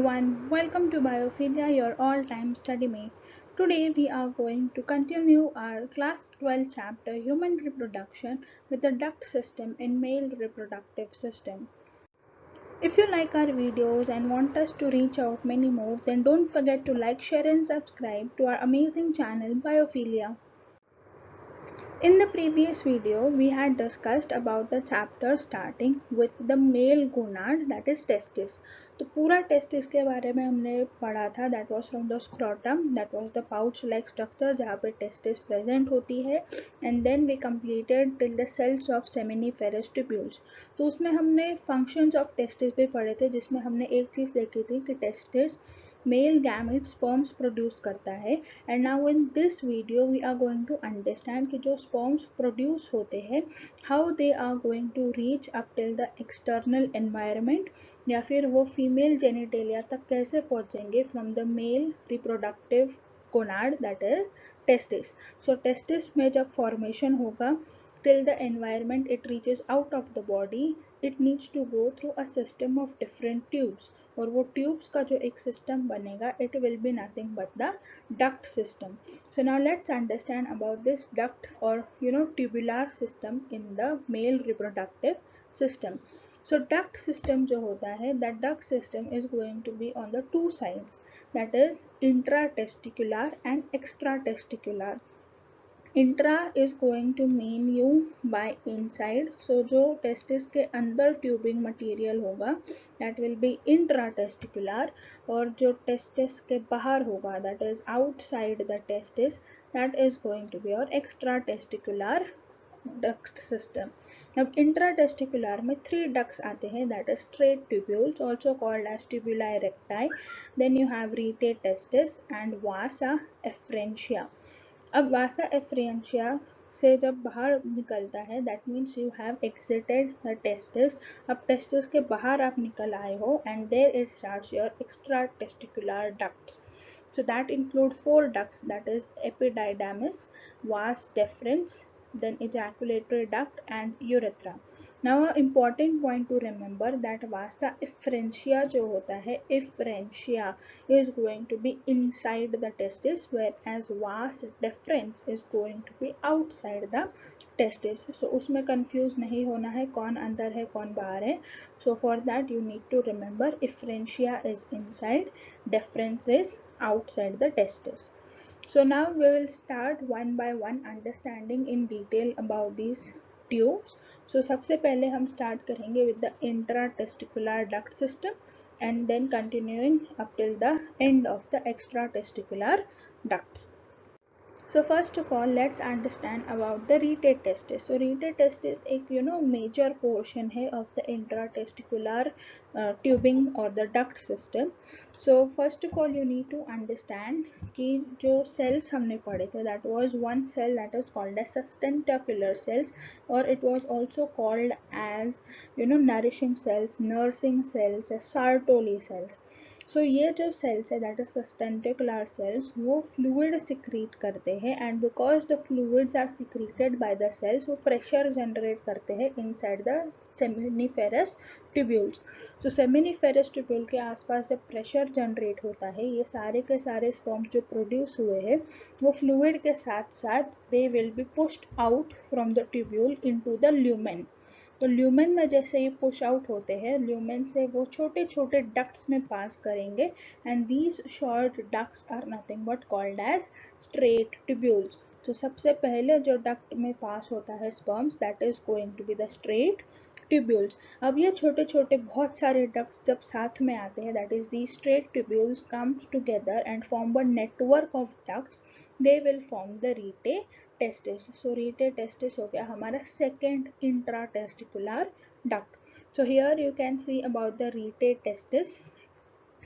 everyone, welcome to Biophilia, your all-time study mate. Today we are going to continue our class 12 chapter Human Reproduction with the duct system in male reproductive system. If you like our videos and want us to reach out many more, then don't forget to like, share and subscribe to our amazing channel Biophilia. In the previous video, we had discussed about the chapter starting with the male gonad, that is testis. तो पूरा testis के बारे में हमने पढ़ा था. That was from the scrotum, that was the pouch-like structure जहाँ पे testis present होती है. And then we completed till the cells of seminiferous tubules. तो उसमें हमने functions of testis भी पढ़े थे, जिसमें हमने एक चीज़ देखी थी कि testis male gamete sperms produce करता है. And now in this video we are going to understand कि जो sperms produce होते हैं how they are going to reach up till the external environment या फिर वो female genitalia तक कैसे पहुँचेंगे from the male reproductive gonad, that is testis. So testis में जब formation होगा till the environment it reaches out of the body, it needs to go through a system of different tubes. और वो tubes का जो एक system बनेगा, it will be nothing but the duct system. So now let's understand about this duct or tubular system in the male reproductive system. So duct system जो होता है, that duct system is going to be on the two sides, that is intratesticular and extratesticular. Intra is going to mean you by inside. So जो testis के अंदर tubing material होगा that will be intratesticular, और जो testis के बाहर होगा that is outside the testis, that is going to be और एक्स्ट्रा टेस्टिकुलर duct system. अब इंट्राटेस्टिकुलर में 3 ducts आते हैं, that is straight tubules also called as tubuli recti. Then you have rete testis and vasa efferentia. अब वासा efferentia से जब बाहर निकलता है that means you have exited the testis. अब टेस्टिस के बाहर आप निकल आए हो and there is starts your extra testicular ducts. So that include 4 ducts, that is epididymis, vas deferens, then ejaculatory duct and urethra. Now an important point to remember that vasa efferentia जो होता है, efferentia is going to be inside the testis, whereas vas deferens is going to be outside the testis. So उसमें confuse नहीं होना है कौन अंदर है कौन बाहर है. So for that you need to remember efferentia is inside, deferens is outside the testis. So now we will start one by one understanding in detail about these tubes. So सबसे पहले हम start करेंगे with the intratesticular duct system and then continuing up till the end of the extratesticular ducts. So first of all let's understand about the rete testis. So rete testis एक major portion है of the intratesticular tubing or the duct system. So first of all you need to understand कि जो cells हमने पढ़े थे that was one cell that is called as sustentacular cells, or it was also called as nourishing cells, nursing cells, Sertoli cells. सो ये जो cells है that is sustentacular cells, वो fluid secrete करते हैं and because the fluids are secreted by the cells वो pressure generate करते हैं inside the seminiferous tubules. तो सेमिनिफेरस ट्यूब्यूल के आसपास जब प्रेशर जनरेट होता है ये सारे के सारे स्पर्म्स जो प्रोड्यूस हुए हैं वो फ्लूइड के साथ साथ they will be pushed out from the tubule into the lumen. तो ल्यूमेन में जैसे ये पुश आउट होते हैं ल्यूमेन से वो छोटे छोटे डक्ट्स में पास करेंगे and these short ducts are nothing but called as straight tubules. तो सबसे पहले जो डक्ट में पास होता है sperms that is going to be the straight tubules. अब ये छोटे छोटे बहुत सारे डक्ट्स जब साथ में आते हैं that is the straight tubules comes together and form a network of ducts, they will form the rete testis. So rete testis हो गया हमारा second intratesticular duct. So here you can see about the rete testis.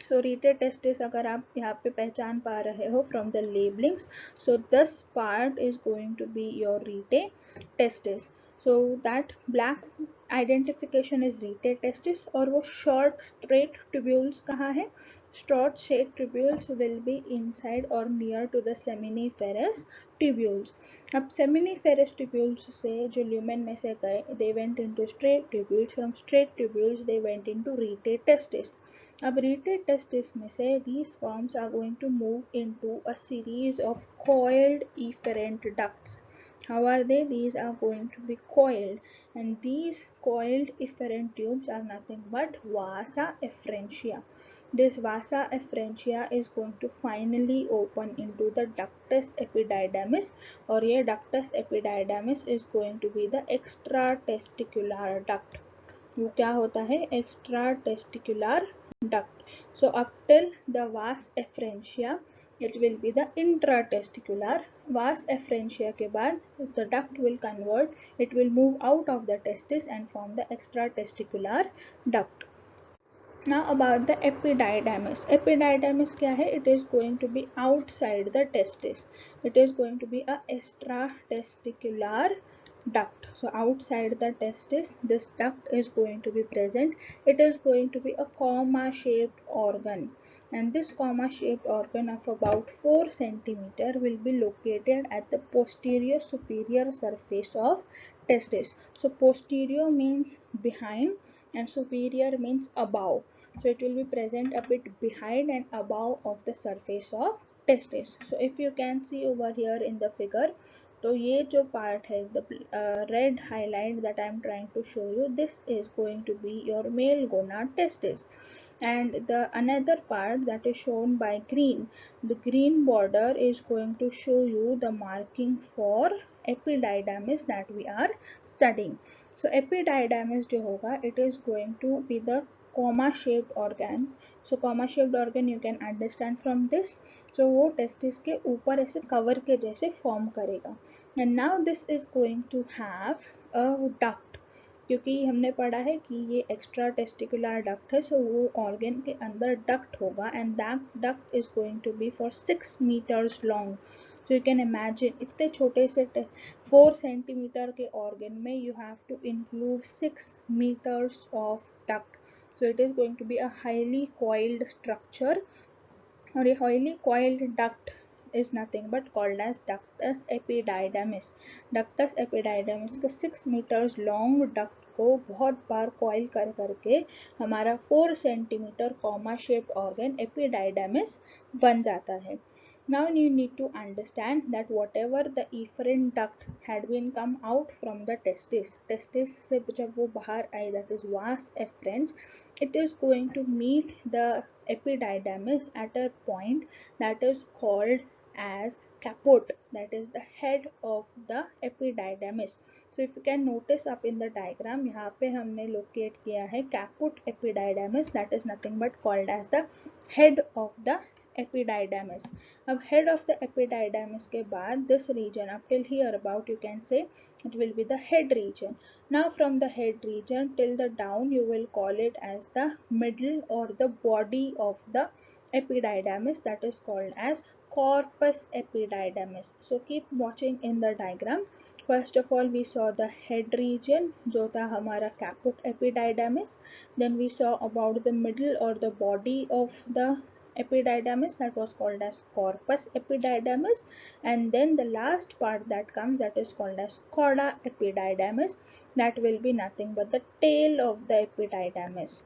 So rete testis अगर आप यहाँ पे पहचान पा रहे हो from the labelings, so this part is going to be your rete testis. So that black identification is rete testis, और वो short straight tubules कहाँ है? Short straight tubules will be inside or near to the seminiferous tubules. अब seminiferous tubules से जो lumen में से गए, they went into straight tubules. From straight tubules they went into rete testis. अब rete testis में से these sperms are going to move into a series of coiled efferent ducts. How are they? These are going to be coiled, and these coiled efferent tubes are nothing but vasa efferentia. This vasa efferentia is going to finally open into the ductus epididymis, और ये ductus epididymis is going to be the extratesticular duct. वो क्या होता है? Extratesticular duct. So up till the vas efferentia it will be the intratesticular. Vas efferentia के बाद the duct will convert, it will move out of the testis and form the extratesticular duct. Now about the epididymis. Epididymis क्या है? It is going to be outside the testis. It is going to be a extratesticular duct. So outside the testis, this duct is going to be present. It is going to be a comma-shaped organ. And this comma-shaped organ of about 4 centimeter will be located at the posterior superior surface of testis. So posterior means behind and superior means above. So it will be present a bit behind and above of the surface of testis. So if you can see over here in the figure, तो ये जो part है, the red highlight that I am trying to show you, this is going to be your male gonad testis. And the another part that is shown by green, the green border is going to show you the marking for epididymis that we are studying. So epididymis जो होगा, it is going to be the comma shaped organ. So comma shaped organ you can understand from this. So वो testis के ऊपर ऐसे cover के जैसे form करेगा. And now this is going to have a duct. क्योंकि हमने पढ़ा है कि ये एक्स्ट्रा टेस्टिकुलर डक्ट है, सो वो ऑर्गन के अंदर डक्ट होगा, and that duct is going to be for 6 meters long. So you can imagine इतने छोटे से 4 centimeter के ऑर्गन में you have to include 6 meters of duct. So it is going to be a highly coiled structure, और ये highly coiled duct is nothing but called as ductus epididymis. Ductus epididymis के 6 meters long duct को बहुत बार coil कर करके हमारा 4 centimeter comma shaped organ epididymis बन जाता है. Now you need to understand that whatever the efferent duct had been come out from the testis से जब वो बाहर आई, that is vas efferens, it is going to meet the epididymis at a point that is called as caput, that is the head of the epididymis. So if you can notice up in the diagram, यहाँ पे हमने locate किया है caput epididymis, that is nothing but called as the head of the epididymis. अब head of the epididymis के बाद this region up till here about you can say it will be the head region. Now from the head region till the down you will call it as the middle or the body of the epididymis, that is called as corpus epididymis. So keep watching in the diagram. First of all we saw the head region जो था हमारा caput epididymis. Then we saw about the middle or the body of the epididymis, that was called as corpus epididymis, and then the last part that comes, that is called as chorda epididymis, that will be nothing but the tail of the epididymis.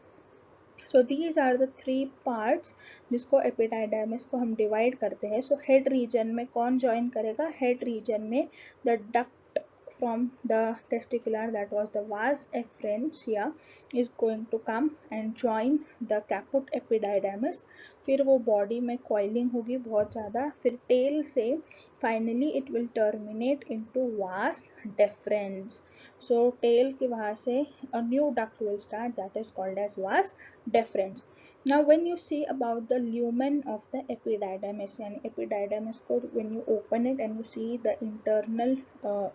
So these are the three parts जिसको epididymis को हम divide करते हैं. So head region में कौन join करेगा? Head region में the duct from the testicular, that was the vas efferentia, is going to come and join the caput epididymis. फिर वो body में coiling होगी बहुत ज़्यादा, फिर tail से finally it will terminate into vas deferens. So tail के वहाँ से a new duct will start, that is called as vas deferens. Now when you see about the lumen of the epididymis, and epididymis को when you open it and you see the internal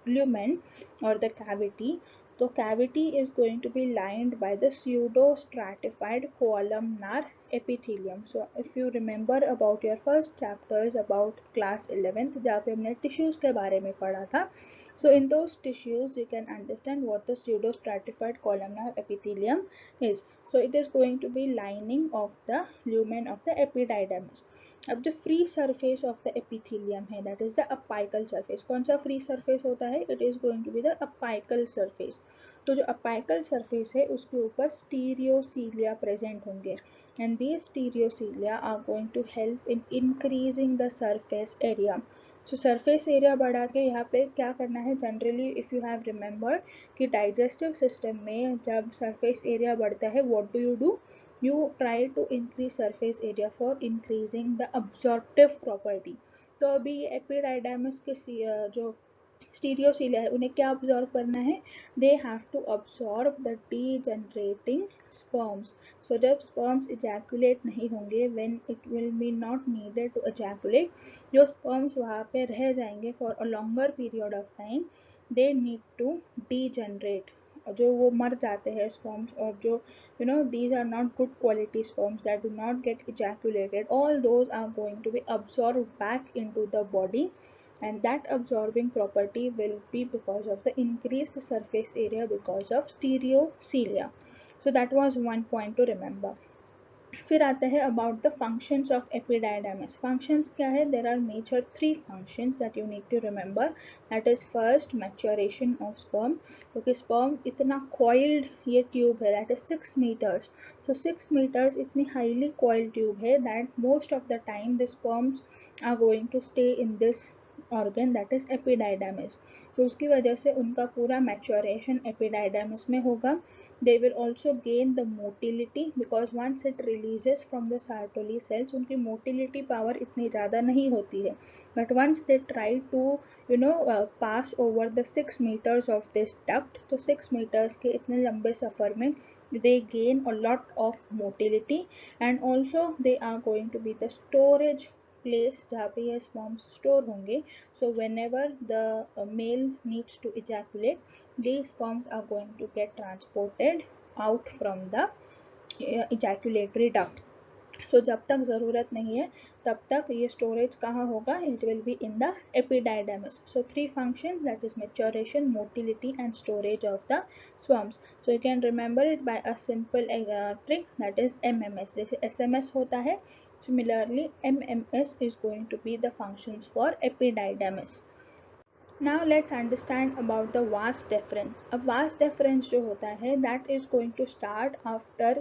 lumen or the cavity, so cavity is going to be lined by the pseudo stratified columnar epithelium. So if you remember about your first chapters about class 11th जहाँ पे हमने tissues के बारे में पढ़ा था, So in those tissues, you can understand what the pseudostratified columnar epithelium is. So it is going to be lining of the lumen of the epididymis. अब जो free surface of the epithelium है, that is the apical surface. कौन सा free surface होता है? It is going to be the apical surface. तो जो apical surface है उसके ऊपर stereocilia present होंगे, and these stereocilia are going to help in increasing the surface area. So surface area बढ़ा के यहाँ पे क्या करना है? Generally if you have remembered कि digestive system में जब surface area बढ़ता है, what do? You try to increase surface area for increasing the absorptive property. तो अभी ये एपिडाइडाइमस के जो स्टीरियोसीलिया है उन्हें क्या ऑब्जॉर्व करना है? They have to observe the degenerating sperms. So जब स्पर्म्स इजैकुलेट नहीं होंगे, when it will be not needed to ejaculate, जो स्पर्म्स वहाँ पे रह जाएंगे for a longer period of time, they need to degenerate. जो वो मर जाते हैं स्पर्म्स, और जो these are not good quality sperms that do not get ejaculated, all those are going to be absorbed back into the body, and that absorbing property will be because of the increased surface area because of stereocilia. So that was one point to remember. फिर आता है about the functions of epididymis. Functions क्या है? There are major 3 functions that you need to remember. That is first maturation of sperm, क्योंकि sperm इतना coiled ये tube है, that is 6 metres. So 6 metres इतनी हाईली कॉइल्ड ट्यूब है that most of the time the sperms are going to stay in this organ that is epididymis. तो उसकी वजह से उनका पूरा मैच्योरेशन एपिडाइडामिस में होगा. They will also gain the motility because once it releases from the Sertoli cells, उनकी motility power इतनी ज़्यादा नहीं होती है. But once they try to pass over the 6 meters of this duct, तो 6 meters के इतने लंबे सफ़र में they gain a lot of motility, and also they are going to be the storage place जहाँ पे ये sperms store होंगे. So whenever the male needs to ejaculate, these sperms are going to get transported out from the ejaculatory duct. So जब तक ज़रूरत नहीं है तब तक ये स्टोरेज कहाँ होगा? It will be in the epididymis. So 3 functions, that is maturation, motility and storage of the sperms. So you can remember it by a simple trick, that is MMS. जैसे SMS होता है, similarly MMS is going to be the functions for epididymis. Now let's understand about the vas deferens. अब vas deferens जो होता है, that is going to start after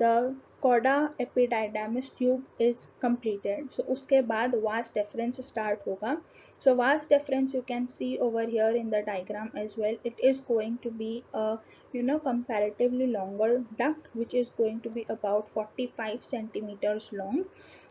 the coda epididymis tube is completed. So उसके बाद vas deferens start होगा. So vas deferens you can see over here in the diagram as well. It is going to be a comparatively longer duct which is going to be about 45 centimeters long.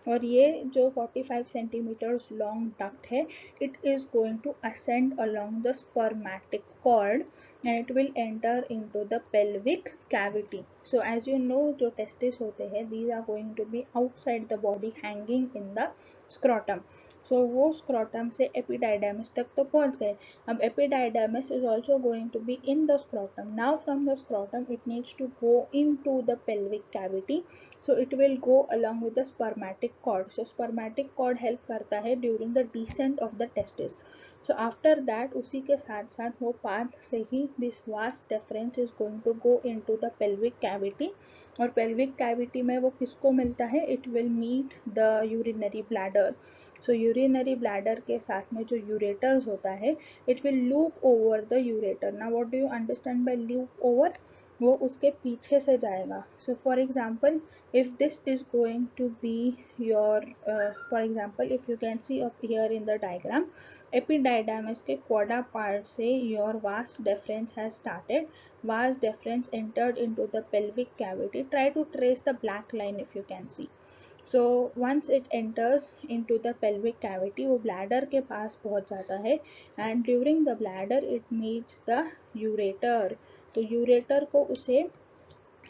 और ये जो 45 centimeters long duct है, it is going to ascend along the spermatic cord and it will enter into the pelvic cavity. So as you know, जो testes होते हैं, these are going to be outside the body, hanging in the scrotum. So वो scrotum से epididymis तक तो पहुंच गए. अब epididymis is also going to be in the scrotum. Now from the scrotum it needs to go into the pelvic cavity. So it will go along with the spermatic cord. So spermatic cord help करता है during the descent of the testes. So after that उसी के साथ साथ वो path से ही this vas deferens is going to go into the pelvic cavity. और pelvic cavity में वो किसको मिलता है? It will meet the urinary bladder. So urinary bladder के साथ में जो ureters होता है, it will loop over the ureter. Now what do you understand by loop over? वो उसके पीछे से जाएगा. So for example, if this is going to be your for example, if you can see up here in the diagram, epididymis के quada part से your vas deferens has started. Vas deferens entered into the pelvic cavity. Try to trace the black line if you can see. So once it enters into the pelvic cavity, वो bladder के पास पहुंच जाता है, and during the bladder it meets the ureter. तो ureter को उसे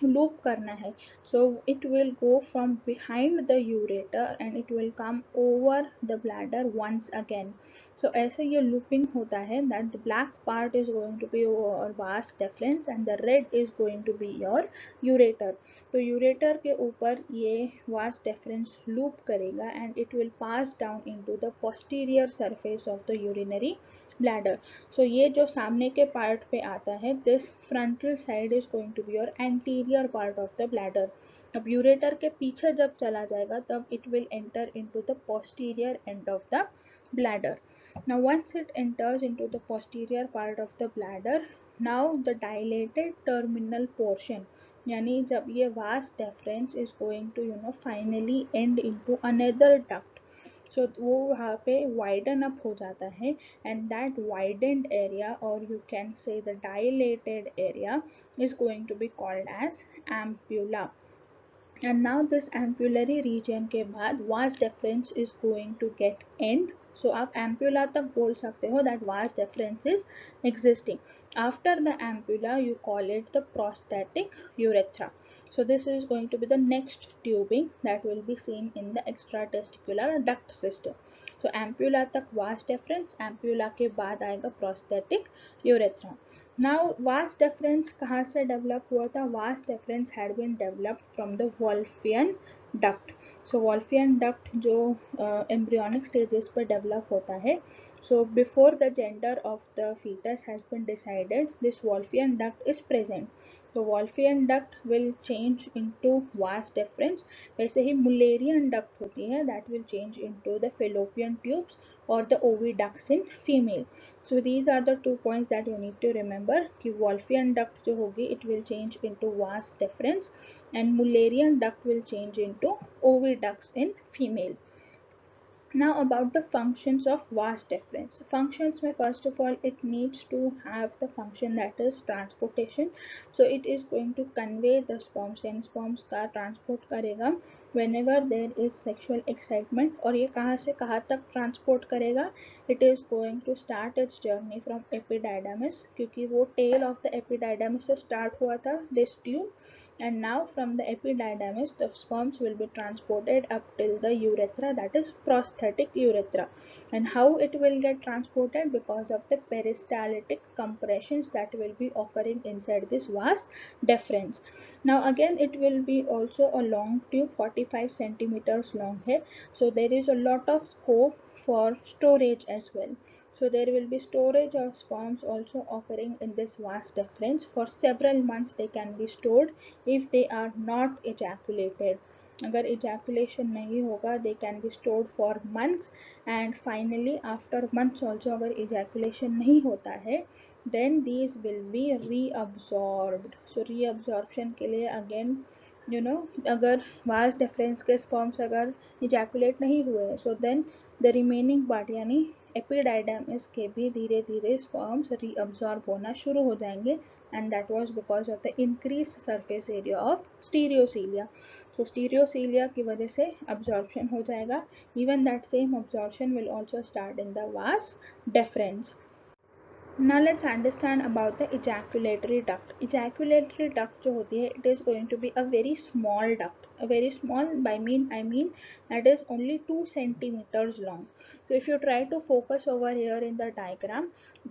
loop करना है. So it will go from behind the ureter and it will come over the bladder once again. So ऐसे ये looping होता है, that the black part is going to be your vas deferens and the red is going to be your ureter. तो ureter के ऊपर ये vas deferens loop करेगा and it will pass down into the posterior surface of the urinary bladder. So ये जो सामने के part पे आता है, this frontal side is going to be your anterior part of the bladder. अब ureter के पीछे जब चला जाएगा तब it will enter into the posterior end of the bladder. Now once it enters into the posterior part of the bladder, now the dilated terminal portion, यानी जब ये vas deferens is going to finally end into another duct, so वो वहाँ पे widen up हो जाता है, and that widened area, or you can say the dilated area, is going to be called as ampulla. And now this ampullary region के बाद vas deferens is going to get end. So आप ampulla तक बोल सकते हो that vas deferens is existing. After the ampulla you call it the prostatic urethra. So this is going to be the next tubing that will be seen in the extratesticular duct system. So ampulla तक vas deferens, ampulla के बाद आएगा prostatic urethra. Now vas deferens कहाँ से develop हुआ था? Vas deferens had been developed from the Wolffian duct. So Wolffian duct जो embryonic stages पर develop होता है. So before the gender of the fetus has been decided, this Wolffian duct is present. So Wolffian duct will change into vas deferens. वैसे ही Mullerian duct होती है, that will change into the fallopian tubes or the oviducts in female. So these are the 2 points that you need to remember कि Wolffian duct जो होगी it will change into vas deferens and Mullerian duct will change into oviducts in female. Now about the functions of vas deferens. Functions में first of all it needs to have the function that is transportation. So it is going to convey the sperms and sperms का transport करेगा whenever there is sexual excitement. और ये कहाँ से कहाँ तक transport करेगा? It is going to start its journey from epididymis, क्योंकि वो tail of the epididymis से start हुआ था this tube, and now from the epididymis the sperms will be transported up till the urethra, that is prostatic urethra. And how it will get transported? Because of the peristaltic compressions that will be occurring inside this vas deferens. Now again it will be also a long tube, 45 centimeters long है, so there is a lot of scope for storage as well. So there will be storage of sperms also occurring in this vas deferens. For several months they can be stored if they are not ejaculated. अगर ejaculation नहीं होगा they can be stored for months, and finally after months also अगर ejaculation नहीं होता है then these will be reabsorbed. So reabsorption के लिए again अगर vas deferens के sperms अगर ejaculate नहीं हुए so then the remaining part यानी एपिडाइडमिस के भी धीरे धीरे स्पर्म्स रीअब्सॉर्ब होना शुरू हो जाएंगे, and that was because of the increased surface area of stereocilia. So stereocilia की वजह से absorption हो जाएगा. Even that same absorption will also start in the vas deferens. Now let's understand about the ejaculatory duct. Ejaculatory duct जो होती है, it is going to be a very small duct. A very small I mean that is only 2 centimeters long. So if you try to focus over here in the diagram,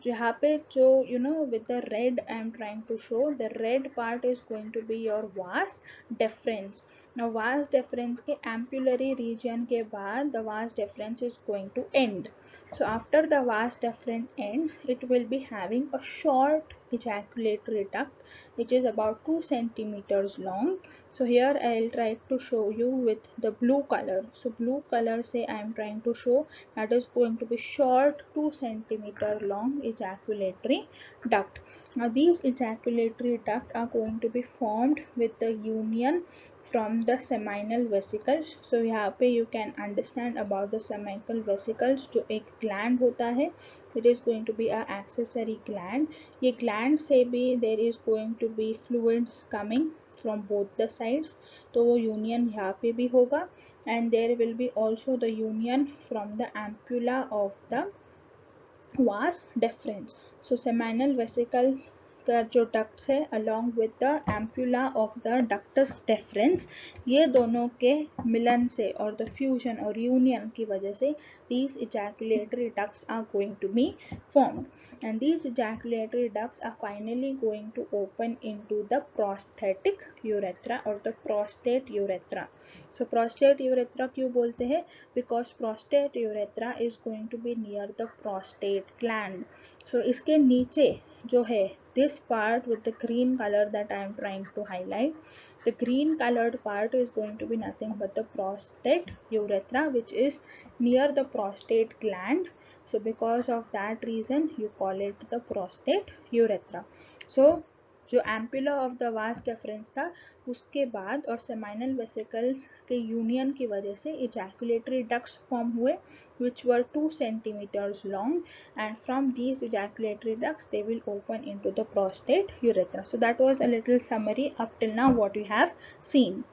यहाँ पे जो with the red I am trying to show, the red part is going to be your vas deferens. Now vas deferens के ampullary region के बाद the vas deferens is going to end. So after the vas deferens ends, it will be having a short ejaculatory duct which is about 2 centimeters long. So here I will try to show you with the blue color. So blue color say I am trying to show that is going to be short 2 centimeter long ejaculatory duct. Now these ejaculatory duct are going to be formed with the union from the seminal vesicles. So यहाँ पे you can understand about the seminal vesicles. जो एक gland होता है, it is going to be a accessory gland. ये gland से भी there is going to be fluids coming from both the sides, तो वो union यहाँ पे भी होगा, and there will be also the union from the ampulla of the vas deferens. So seminal vesicles का जो डक्ट्स है along with the ampulla of the ductus deferens, ये दोनों के मिलन से और the fusion और union की वजह से these ejaculatory ducts are going to be formed and these ejaculatory ducts are finally going to open into the prosthetic urethra or the prostate urethra. So prostate urethra क्यों बोलते हैं? Because prostate urethra is going to be near the prostate gland. So इसके नीचे जो है this part with the green color that I am trying to highlight, the green colored part is going to be nothing but the prostate urethra, which is near the prostate gland. So because of that reason you call it the prostate urethra. So जो ampulla of the vas deferens था उसके बाद और seminal vesicles के union की वजह से ejaculatory ducts form हुए which were 2 centimeters long, and from these ejaculatory ducts they will open into the prostate urethra. So that was a little summary up till now what we have seen.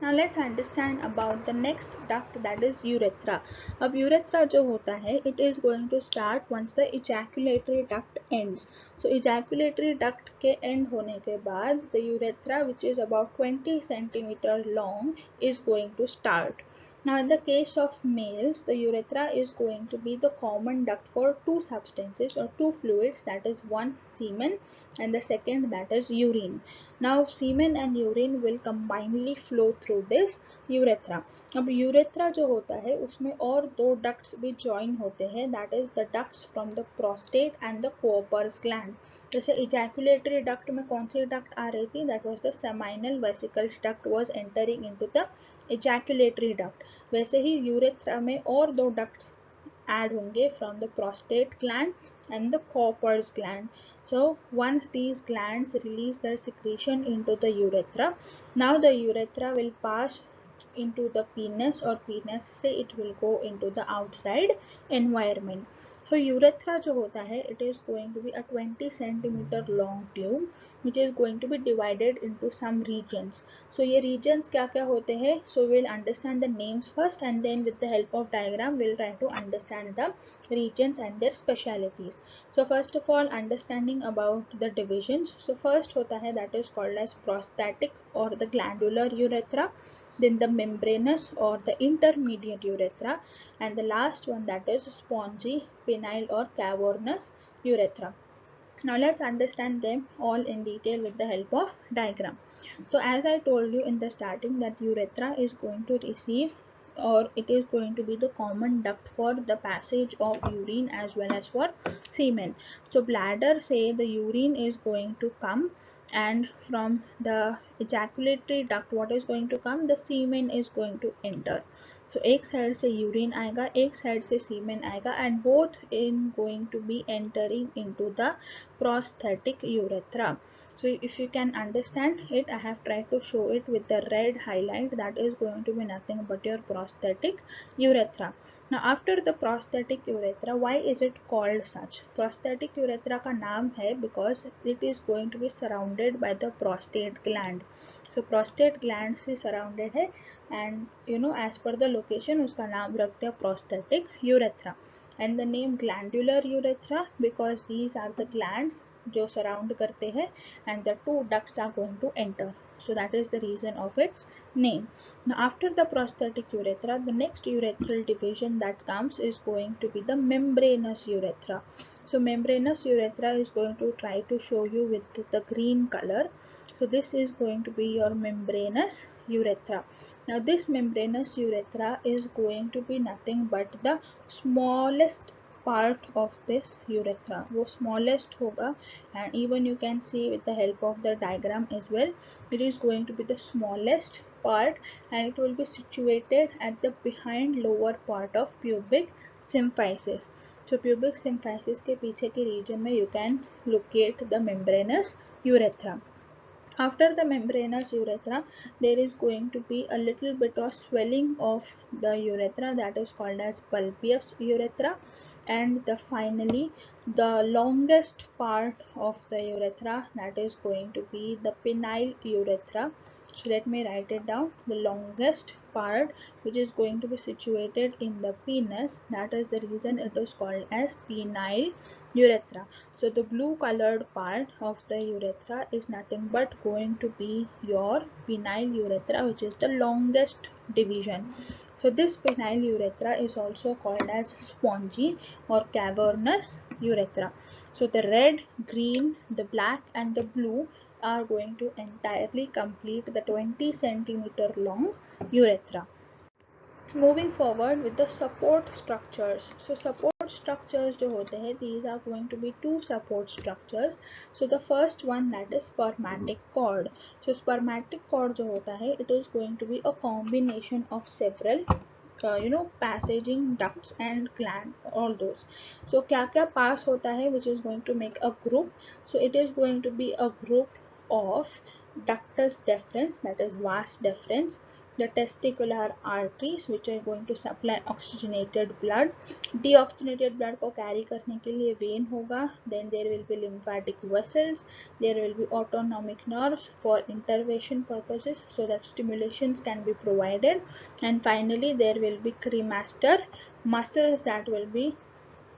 Now let's understand about the next duct, that is urethra. अब urethra जो होता है it is going to start once the ejaculatory duct ends. So ejaculatory duct के end होने के बाद the urethra, which is about 20 centimeter long, is going to start. Now in the case of males, the urethra is going to be the common duct for two substances or two fluids, that is one semen and the second that is urine. Now semen and urine will combinedly flow through this urethra. अब urethra जो होता है उसमें और दो ducts भी join होते हैं, that is the ducts from the prostate and the Cowper's gland. जैसे ejaculatory duct में कौन सी duct आ रही थी? That was the seminal vesicles duct was entering into the ejaculatory duct. वैसे ही urethra में और दो ducts add होंगे from the prostate gland and the Cowper's gland. So once these glands release their secretion into the urethra, now the urethra will pass into the penis or penis से it will go into the outside environment. So urethra जो होता है it is going to be a 20 centimeter long tube which is going to be divided into some regions. So ये regions क्या क्या होते हैं? So we'll understand the names first and then with the help of diagram we'll try to understand the regions and their specialities. So first of all, understanding about the divisions. So first होता है that is called as prostatic or the glandular urethra, then the membranous or the intermediate urethra, and the last one that is spongy, penile or cavernous urethra. Now let's understand them all in detail with the help of diagram. So as I told you in the starting that urethra is going to receive or it is going to be the common duct for the passage of urine as well as for semen. So bladder say the urine is going to come, and from the ejaculatory duct what is going to come? The semen is going to enter. So एक side से urine आएगा, एक side से सीमेन आएगा, and both in going to be entering into the prosthetic urethra. So if you can understand it, I have tried to show it with the red highlight, that is going to be nothing but your prosthetic urethra. Now after the prosthetic urethra, why is it called such? Prosthetic urethra का नाम है because it is going to be surrounded by the prostate gland. So prostate gland से surrounded है and as per the location उसका नाम रखते हैं prosthetic urethra. And the name glandular urethra because these are the glands जो surround करते हैं and the two ducts are going to enter. So that is the reason of its name. Now after the prosthetic urethra, the next urethral division that comes is going to be the membranous urethra. So membranous urethra is going to try to show you with the green color. So this is going to be your membranous urethra. Now this membranous urethra is going to be nothing but the smallest part of this urethra. वो smallest होगा, and even you can see with the help of the diagram as well, it is going to be the smallest part and it will be situated at the behind lower part of pubic symphysis. So pubic symphysis के पीछे के region में you can locate the membranous urethra. After the membranous urethra, there is going to be a little bit of swelling of the urethra, that is called as bulbous urethra, and finally the longest part of the urethra, that is going to be the penile urethra. So let me write it down. The longest part which is going to be situated in the penis, that is the reason it is called as penile urethra. So the blue colored part of the urethra is nothing but going to be your penile urethra, which is the longest division. So this penile urethra is also called as spongy or cavernous urethra. So the red, green, the black and the blue are going to entirely complete the 20 centimeter long urethra. Moving forward with the support structures. So support structures जो होते हैं, these are going to be two support structures. So the first one, that is spermatic cord. So spermatic cord जो होता है, it is going to be a combination of several passaging ducts and gland, all those. So क्या क्या pass होता है which is going to make a group. So it is going to be a group of ductus deferens, that is vas deferens, the testicular arteries which are going to supply oxygenated blood. Deoxygenated blood को carry करने के लिए vein होगा. Then there will be lymphatic vessels. There will be autonomic nerves for intervention purposes so that stimulations can be provided. And finally there will be cremaster muscles that will be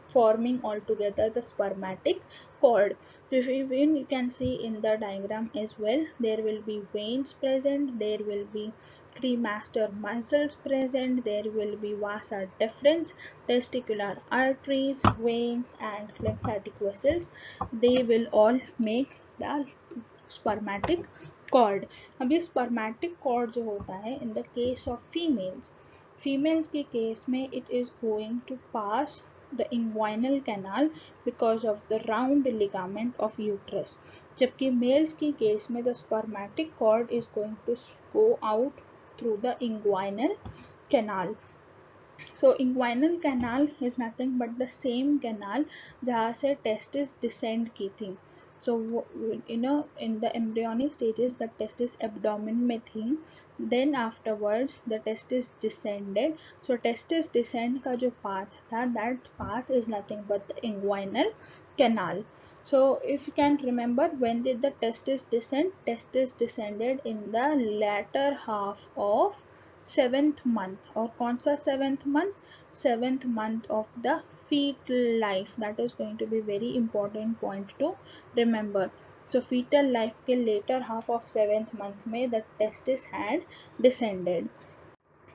forming altogether the spermatic cord. So if you can see in the diagram as well, there will be veins present, there will be cremaster muscles present, there will be vasa deferens, testicular arteries, veins and lymphatic vessels. They will all make the spermatic cord. अब ये spermatic cord जो होता है, in the case of females के case में it is going to pass the inguinal canal because of the round ligament of uterus. जबकि males की case में the spermatic cord is going to go out through the inguinal canal. So inguinal canal is nothing but the same canal जहाँ से testis descend की थी. So in the embryonic stages the testis abdomen में थी, then afterwards the testis descended. So testis descend का जो path था, that path is nothing but the inguinal canal. So if you can remember, when did the testis descend? Testis descended in the latter half of 7th month. और कौन सा 7th month? 7th month of the fetal life. That is going to be very important point to remember. So fetal life के later half of 7th month में the testis had descended.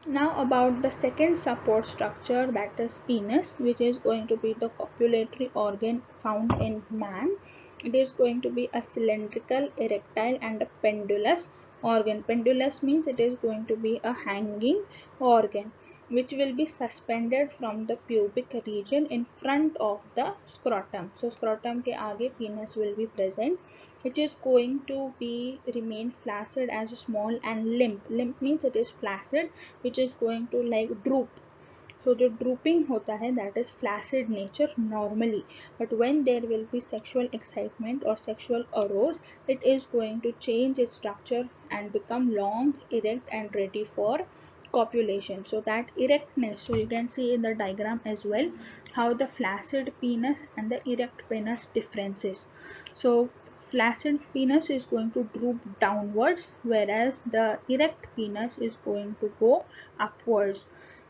Now about the second support structure, that is penis, which is going to be the copulatory organ found in man. It is going to be a cylindrical, erectile and a pendulous organ. Pendulous means it is going to be a hanging organ which will be suspended from the pubic region in front of the scrotum. So scrotum के आगे penis will be present. It is going to be remain flaccid as small and limp. Limp means it is flaccid, which is going to like droop. So the drooping होता है, that is flaccid nature normally, but when there will be sexual excitement or sexual arousal, it is going to change its structure and become long, erect and ready for copulation. So that erectness, so you can see in the diagram as well how the flaccid penis and the erect penis differences. So flaccid penis is going to droop downwards, whereas the erect penis is going to go upwards.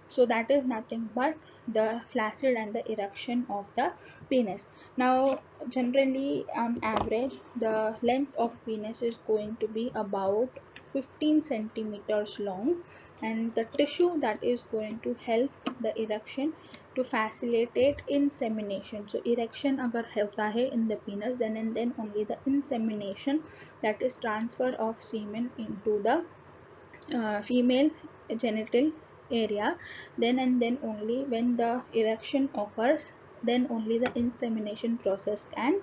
So that is nothing but the flaccid and the erection of the penis. Now generally on average the length of penis is going to be about 15 centimeters long, and the tissue that is going to help the erection to facilitate insemination. So erection agar होता है in the penis, then and then only the insemination, that is transfer of semen into the female genital area, then and then only when the erection occurs, then only the insemination process can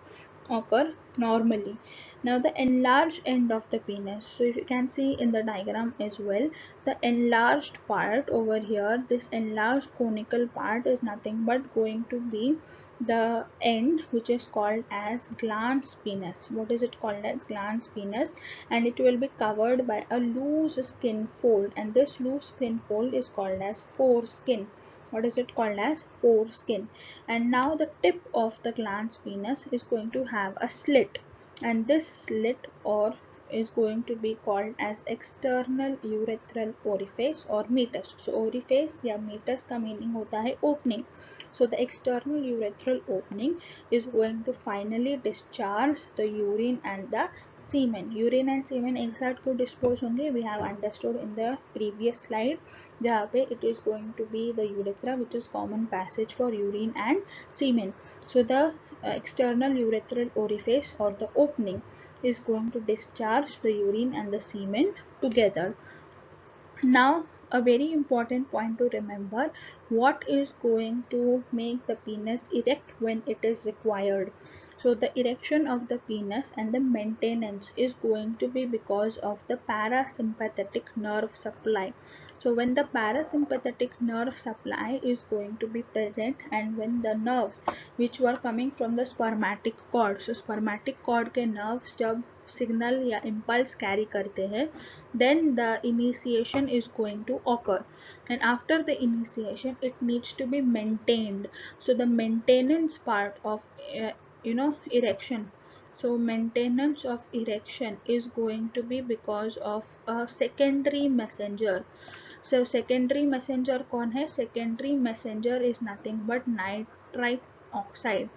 occur normally. Now the enlarged end of the penis, so if you can see in the diagram as well, the enlarged part over here, this enlarged conical part is nothing but going to be the end which is called as glans penis. What is it called as? Glans penis. And it will be covered by a loose skin fold, and this loose skin fold is called as foreskin. What is it called as? Foreskin. And now the tip of the glans penis is going to have a slit, and this slit, or is going to be called as external urethral orifice or meatus. So orifice या meatus का meaning होता है opening. So the external urethral opening is going to finally discharge the urine and the semen. Urine and semen एक साथ क्यों dispose होंगे? We have understood in the previous slide जहाँ पे it is going to be the urethra which is common passage for urine and semen. So the external urethral orifice or the opening is going to discharge the urine and the semen together. Now a very important point to remember, what is going to make the penis erect when it is required. So the erection of the penis and the maintenance is going to be because of the parasympathetic nerve supply. So when the parasympathetic nerve supply is going to be present and when the nerves which were coming from the spermatic cord, so spermatic cord के nerves जब signal या impulse carry करते हैं, then the initiation is going to occur, and after the initiation it needs to be maintained. So the maintenance part of erection, so maintenance of erection is going to be because of a secondary messenger. So secondary messenger कौन है? Secondary messenger is nothing but nitric oxide.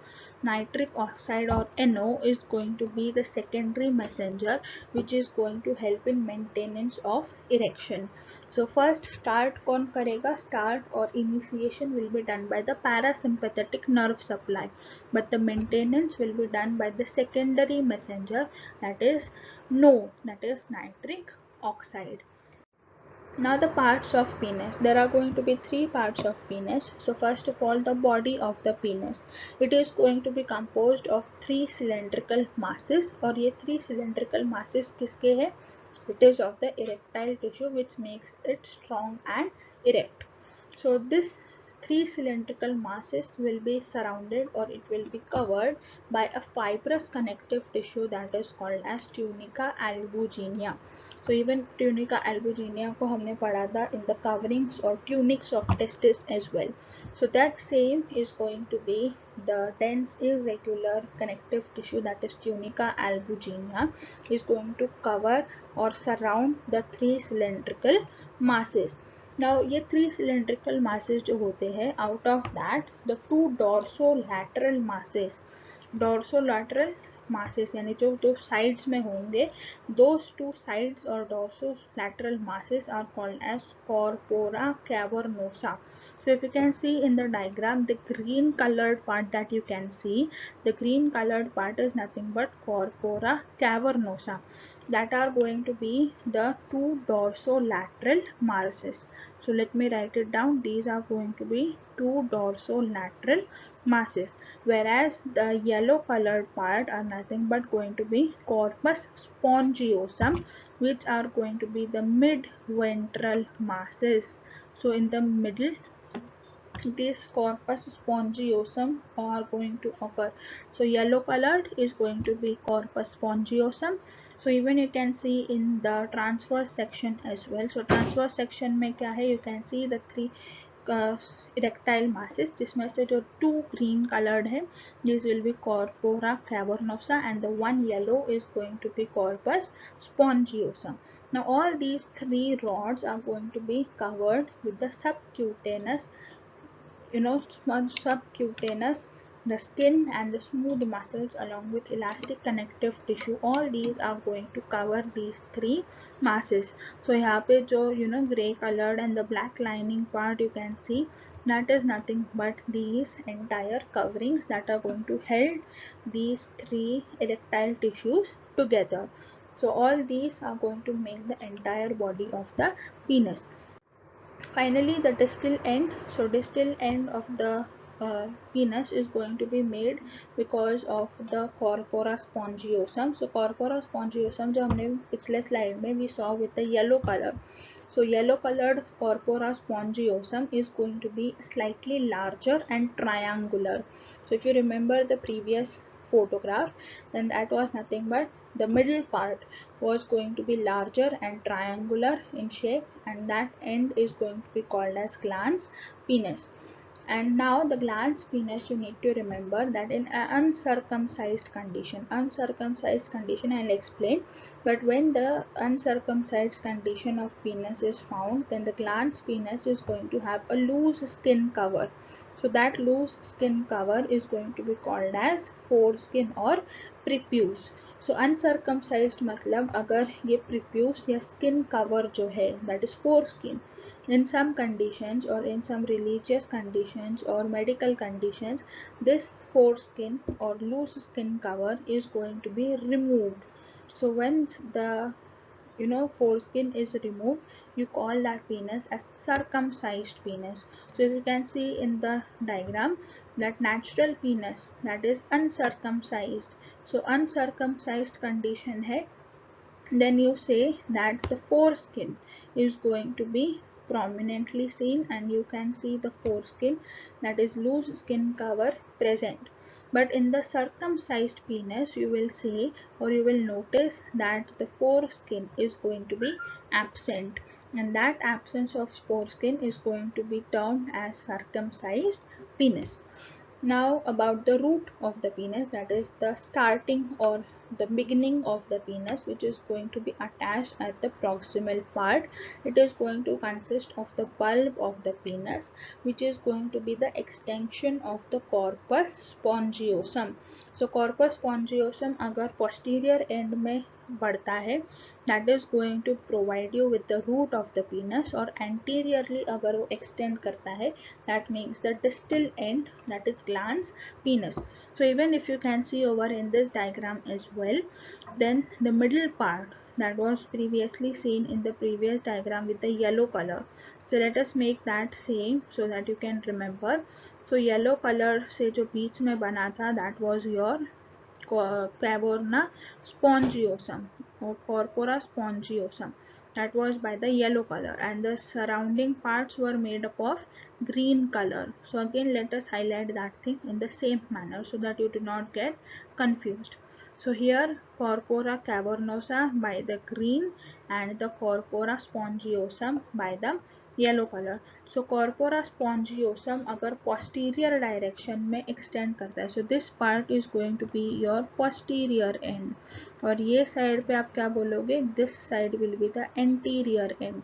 Nitric oxide or NO is going to be the secondary messenger which is going to help in maintenance of erection. So first start कौन करेगा? Start or initiation will be done by the parasympathetic nerve supply, but the maintenance will be done by the secondary messenger, that is NO, that is nitric oxide. Now the parts of penis. There are going to be three parts of penis. So first of all, the body of the penis. It is going to be composed of three cylindrical masses. और ये three cylindrical masses किसके हैं? It is of the erectile tissue which makes it strong and erect. So this three cylindrical masses will be surrounded or it will be covered by a fibrous connective tissue that is called as tunica albuginea. So even tunica albuginea को हमने पढ़ा था in the coverings or tunics of testis as well. So that same is going to be the dense irregular connective tissue, that is tunica albuginea, is going to cover or surround the three cylindrical masses. Now ये three cylindrical masses जो होते हैं, out of that the two dorsolateral masses यानी जो दो sides में होंगे, those two sides or dorsolateral masses are called as corpora cavernosa. So if you can see in the diagram, the green colored part that you can see, the green colored part is nothing but corpora cavernosa, that are going to be the two dorsolateral masses. So let me write it down. These are going to be two dorsolateral masses, whereas the yellow colored part are nothing but going to be corpus spongiosum, which are going to be the mid-ventral masses. So in the middle, this corpus spongiosum are going to occur. So yellow colored is going to be corpus spongiosum. So even you can see in the transverse section as well. So transverse section में क्या है? You can see the three erectile masses, जिसमें से जो two green colored है, this will be corpora cavernosa and the one yellow is going to be corpus spongiosum. Now all these three rods are going to be covered with the subcutaneous, subcutaneous, the skin and the smooth muscles along with elastic connective tissue. All these are going to cover these three masses. So यहाँ पे जो gray colored and the black lining part you can see, that is nothing but these entire coverings that are going to hold these three erectile tissues together. So all these are going to make the entire body of the penis. Finally, the distal end. So distal end of the penis is going to be made because of the corpora spongiosum. So corpora spongiosum जो हमने पिछले slide में we saw with the yellow color. So yellow colored corpora spongiosum is going to be slightly larger and triangular. So if you remember the previous photograph, then that was nothing but the middle part was going to be larger and triangular in shape, and that end is going to be called as glans penis. And now the glans penis, you need to remember that in an uncircumcised condition I'll explain, but when the uncircumcised condition of penis is found, then the glans penis is going to have a loose skin cover. So that loose skin cover is going to be called as foreskin or prepuce. So uncircumcised मतलब अगर ये prepuce या skin cover जो है, that is foreskin, in some conditions or in some religious conditions or medical conditions, this foreskin or loose skin cover is going to be removed. So once the foreskin is removed, you call that penis as circumcised penis. So if you can see in the diagram, that natural penis, that is uncircumcised. So uncircumcised condition hai, then you say that the foreskin is going to be prominently seen, and you can see the foreskin, that is loose skin cover, present. But in the circumcised penis, you will see or you will notice that the foreskin is going to be absent, and that absence of foreskin is going to be termed as circumcised penis. Now about the root of the penis, that is the starting or the beginning of the penis, which is going to be attached at the proximal part. It is going to consist of the bulb of the penis, which is going to be the extension of the corpus spongiosum. So corpus spongiosum अगर posterior end में बढ़ता है, that is going to provide you with the root of the penis, और anteriorly अगर वो extend करता है, that makes the distal end, that is glans penis. So even if you can see over in this diagram as well, then the middle part that was previously seen in the previous diagram with the yellow color, so let us make that same so that you can remember. So yellow color से जो बीच में बना था, that was your caverna spongiosum or corpora spongiosum, that was by the yellow color, and the surrounding parts were made up of green color. So again let us highlight that thing in the same manner so that you do not get confused. So here corpora cavernosa by the green and the corpora spongiosum by the yellow colour. So corpora spongiosum अगर posterior direction में extend करता है, so this part is going to be your posterior end, और ये side पे आप क्या बोलोगे, this side will be the anterior end.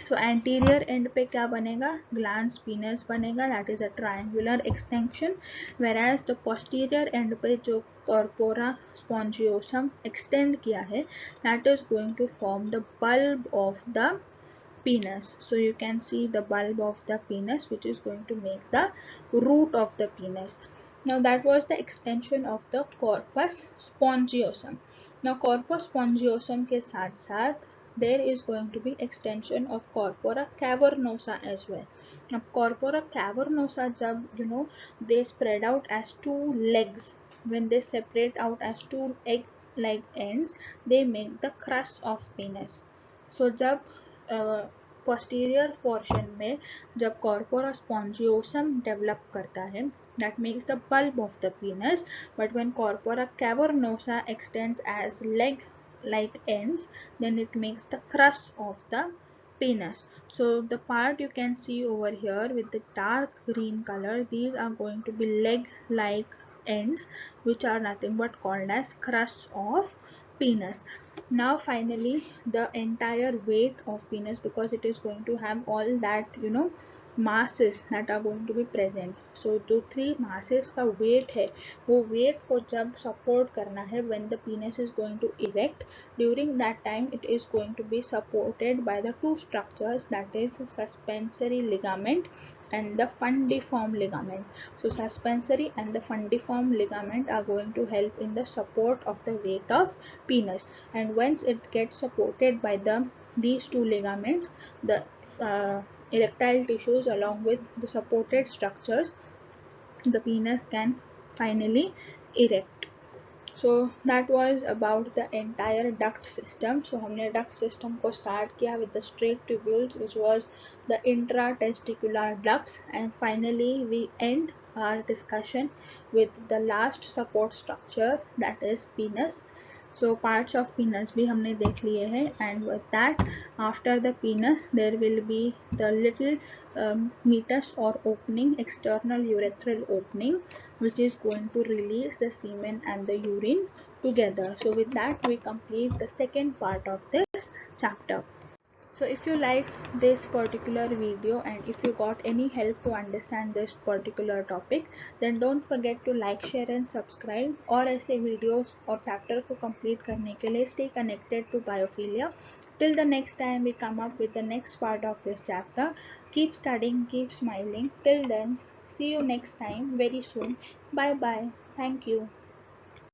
सो एंटीरियर एंड पे क्या बनेगा, ग्लांस पीनस बनेगा, that is a triangular extension, where as the posterior end पे जो कॉर्पोरा स्पॉन्जियोसम एक्सटेंड किया है, that is going to form the bulb of the penis. So you can see the bulb of the penis, which is going to make the root of the penis. Now that was the extension of the corpus spongiosum. Now corpus spongiosum के साथ साथ there is going to be extension of corpora cavernosa as well. Now corpora cavernosa जब they spread out as two legs, when they separate out as two egg like ends, they make the crust of penis. So जब posterior portion में जब corpora spongiosum develop करता है, that makes the bulb of the penis, but when corpora cavernosa extends as leg like ends, then it makes the crust of the penis. So the part you can see over here with the dark green color, these are going to be leg like ends, which are nothing but called as crust of penis. Now finally the entire weight of penis, because it is going to have all that masses that are going to be present. So जो three masses का weight है, वो weight को जब support करना है, when the penis is going to erect, during that time it is going to be supported by the two structures, that is suspensory ligament and the fundiform ligament. So suspensory and the fundiform ligament are going to help in the support of the weight of penis, and once it gets supported by these two ligaments, the erectile tissues along with the supported structures, the penis can finally erect. So that was about the entire duct system. So हमने duct system को start किया with the straight tubules, which was the intratesticular ducts, and finally we end our discussion with the last support structure, that is penis. So parts of penis भी हमने देख लिए हैं, and with that, after the penis there will be the little meatus or opening, external urethral opening, which is going to release the semen and the urine together. So with that we complete the second part of this chapter. So if you like this particular video and if you got any help to understand this particular topic, then don't forget to like, share and subscribe. और ऐसे videos और chapter को complete करने के लिए stay connected to biophilia. Till the next time we come up with the next part of this chapter. Keep studying, keep smiling. Till then, see you next time very soon. Bye bye. Thank you.